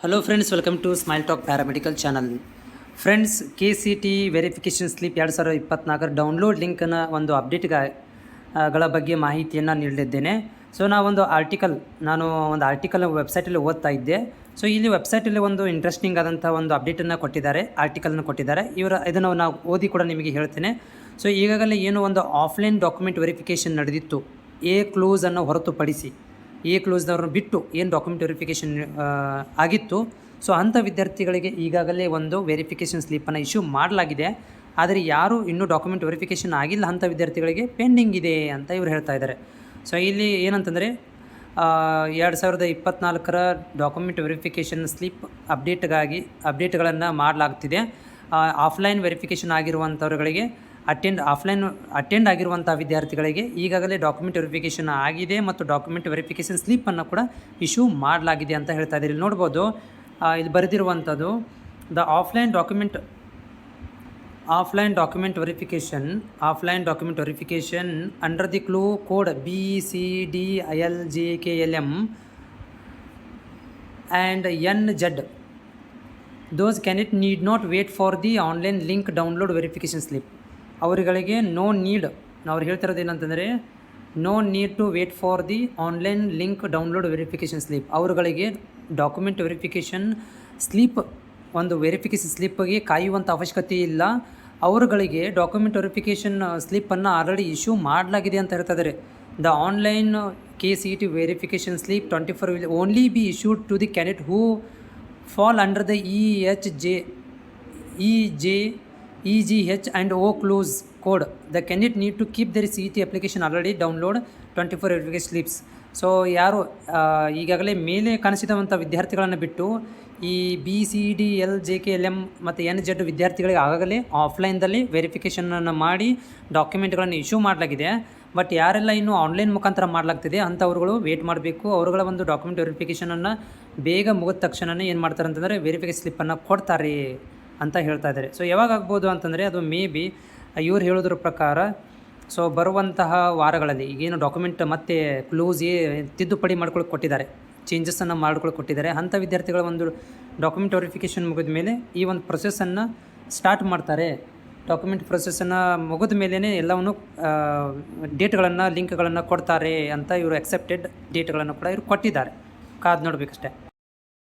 Hello friends, welcome to smile talk paramedical channel. Friends, KCT verification slip 2024 download ಲಿಂಕ್ನ ಒಂದು ಅಪ್ಡೇಟ್ಗಳ ಬಗ್ಗೆ ಮಾಹಿತಿಯನ್ನು ನೀಡಲಿದ್ದೇನೆ. ಸೊ ನಾನು ಒಂದು ಆರ್ಟಿಕಲ್ ವೆಬ್ಸೈಟಲ್ಲಿ ಓದ್ತಾ ಇದ್ದೆ. ಸೊ ಇಲ್ಲಿ ವೆಬ್ಸೈಟಲ್ಲಿ ಒಂದು ಇಂಟ್ರೆಸ್ಟಿಂಗ್ ಆದಂಥ ಒಂದು ಅಪ್ಡೇಟನ್ನು ಕೊಟ್ಟಿದ್ದಾರೆ, ಆರ್ಟಿಕಲನ್ನು ಕೊಟ್ಟಿದ್ದಾರೆ. ಇದನ್ನು ನಾವು ಓದಿ ಕೂಡ ನಿಮಗೆ ಹೇಳ್ತೇನೆ. ಸೊ ಈಗಾಗಲೇ ಏನು ಒಂದು ಆಫ್ಲೈನ್ ಡಾಕ್ಯುಮೆಂಟ್ ವೆರಿಫಿಕೇಷನ್ ನಡೆದಿತ್ತು, ಕ್ಲೂಸನ್ನು ಹೊರತುಪಡಿಸಿ ಕ್ಲೂಸ್ದವ್ರನ್ನ ಬಿಟ್ಟು ಏನು ಡಾಕ್ಯುಮೆಂಟ್ ವೆರಿಫಿಕೇಷನ್ ಆಗಿತ್ತು, ಸೊ ಅಂಥ ವಿದ್ಯಾರ್ಥಿಗಳಿಗೆ ಈಗಾಗಲೇ ಒಂದು ವೆರಿಫಿಕೇಷನ್ ಸ್ಲಿಪ್ಪನ್ನು ಇಶ್ಯೂ ಮಾಡಲಾಗಿದೆ. ಆದರೆ ಯಾರು ಇನ್ನೂ ಡಾಕ್ಯುಮೆಂಟ್ ವೆರಿಫಿಕೇಷನ್ ಆಗಿಲ್ಲ ಅಂಥ ವಿದ್ಯಾರ್ಥಿಗಳಿಗೆ ಪೆಂಡಿಂಗ್ ಇದೆ ಅಂತ ಇವರು ಹೇಳ್ತಾ ಇದ್ದಾರೆ. ಸೊ ಇಲ್ಲಿ ಏನಂತಂದರೆ 2024 ಡಾಕ್ಯುಮೆಂಟ್ ವೆರಿಫಿಕೇಷನ್ ಸ್ಲಿಪ್ ಅಪ್ಡೇಟ್ಗಳನ್ನು ಮಾಡಲಾಗ್ತಿದೆ. ಆಫ್ಲೈನ್ ವೆರಿಫಿಕೇಷನ್ ಆಗಿರುವಂಥವ್ರುಗಳಿಗೆ ಅಟೆಂಡ್ ಆಗಿರುವಂಥ ವಿದ್ಯಾರ್ಥಿಗಳಿಗೆ ಈಗಾಗಲೇ ಡಾಕ್ಯುಮೆಂಟ್ ವೆರಿಫಿಕೇಷನ್ ಆಗಿದೆ ಮತ್ತು ಡಾಕ್ಯುಮೆಂಟ್ ವೆರಿಫಿಕೇಷನ್ ಸ್ಲಿಪ್ಪನ್ನು ಕೂಡ ಇಶ್ಯೂ ಮಾಡಲಾಗಿದೆ ಅಂತ ಹೇಳ್ತಾ ಇದ್ದೀರಿ. ಇಲ್ಲಿ ನೋಡ್ಬೋದು, ಇಲ್ಲಿ ಬರೆದಿರುವಂಥದ್ದು the offline document verification under the clue code BCDILJKLM and NZ. Those candidate need not wait for the online link download verification slip. ಅವರುಗಳಿಗೆ ಅವ್ರು ಹೇಳ್ತಿರೋದು ಏನಂತಂದರೆ no need to wait for the online link download verification slip. ಅವರುಗಳಿಗೆ document verification slip verification ಸ್ಲಿಪ್ಗೆ ಕಾಯುವಂಥ ಅವಶ್ಯಕತೆ ಇಲ್ಲ. ಅವರುಗಳಿಗೆ ಡಾಕ್ಯುಮೆಂಟ್ ವೆರಿಫಿಕೇಷನ್ ಸ್ಲಿಪ್ಪನ್ನು ಆಲ್ರೆಡಿ ಇಶ್ಯೂ ಮಾಡಲಾಗಿದೆ ಅಂತ ಹೇಳ್ತಾ ಇದ್ದಾರೆ. The online KCT verification slip 24 will only B issued to the candidate who fall under the EGH and O clause code. The candidate need to keep their CET application already download 24 verification slips. So ಯಾರು ಈಗಾಗಲೇ ಮೇಲೆ ಕಾಣಿಸಿದಂಥ ವಿದ್ಯಾರ್ಥಿಗಳನ್ನು ಬಿಟ್ಟು ಈ BCDLJKLM ಮತ್ತು NZ ವಿದ್ಯಾರ್ಥಿಗಳಿಗೆ ಆಗಾಗಲೇ ಆಫ್ಲೈನ್ದಲ್ಲಿ ವೆರಿಫಿಕೇಷನನ್ನು ಮಾಡಿ ಡಾಕ್ಯುಮೆಂಟ್ಗಳನ್ನು issue ಮಾಡಲಾಗಿದೆ. ಬಟ್ ಯಾರೆಲ್ಲ ಇನ್ನೂ ಆನ್ಲೈನ್ ಮುಖಾಂತರ ಮಾಡಲಾಗ್ತಿದೆ ಅಂಥವ್ರುಗಳು ವೇಟ್ ಮಾಡಬೇಕು. ಅವರುಗಳ ಒಂದು ಡಾಕ್ಯುಮೆಂಟ್ ವೆರಿಫಿಕೇಷನನ್ನು ಬೇಗ ಮುಗಿದ ತಕ್ಷಣವೇ ಏನು ಮಾಡ್ತಾರೆ ಅಂತಂದರೆ ವೆರಿಫಿಕೇಷನ್ ಸ್ಲಿಪ್ಪನ್ನು ಕೊಡ್ತಾರೆ ಅಂತ ಹೇಳ್ತಾ ಇದ್ದಾರೆ. ಸೊ ಯಾವಾಗ ಆಗ್ಬೋದು ಅಂತಂದರೆ ಅದು ಮೇ ಬಿ ಇವ್ರು ಹೇಳೋದ್ರ ಪ್ರಕಾರ ಸೊ ಬರುವಂತಹ ವಾರಗಳಲ್ಲಿ ಈಗೇನು ಡಾಕ್ಯುಮೆಂಟ್ ಮತ್ತು ತಿದ್ದುಪಡಿ ಮಾಡ್ಕೊಳಕ್ಕೆ ಕೊಟ್ಟಿದ್ದಾರೆ, ಚೇಂಜಸನ್ನು ಮಾಡ್ಕೊಳಕ್ಕೆ ಕೊಟ್ಟಿದ್ದಾರೆ. ಅಂಥ ವಿದ್ಯಾರ್ಥಿಗಳ ಒಂದು ಡಾಕ್ಯುಮೆಂಟ್ ವೆರಿಫಿಕೇಷನ್ ಮುಗಿದ ಮೇಲೆ ಈ ಒಂದು ಪ್ರೊಸೆಸನ್ನು ಸ್ಟಾರ್ಟ್ ಮಾಡ್ತಾರೆ. ಡಾಕ್ಯುಮೆಂಟ್ ಪ್ರೊಸೆಸನ್ನು ಮುಗಿದ ಮೇಲೇ ಎಲ್ಲವನ್ನು ಲಿಂಕ್ಗಳನ್ನು ಕೊಡ್ತಾರೆ ಅಂತ ಇವರು ಅಕ್ಸೆಪ್ಟೆಡ್ ಡೇಟ್ಗಳನ್ನು ಕೂಡ ಇವರು ಕೊಟ್ಟಿದ್ದಾರೆ. ಕಾದು ನೋಡಬೇಕಷ್ಟೇ.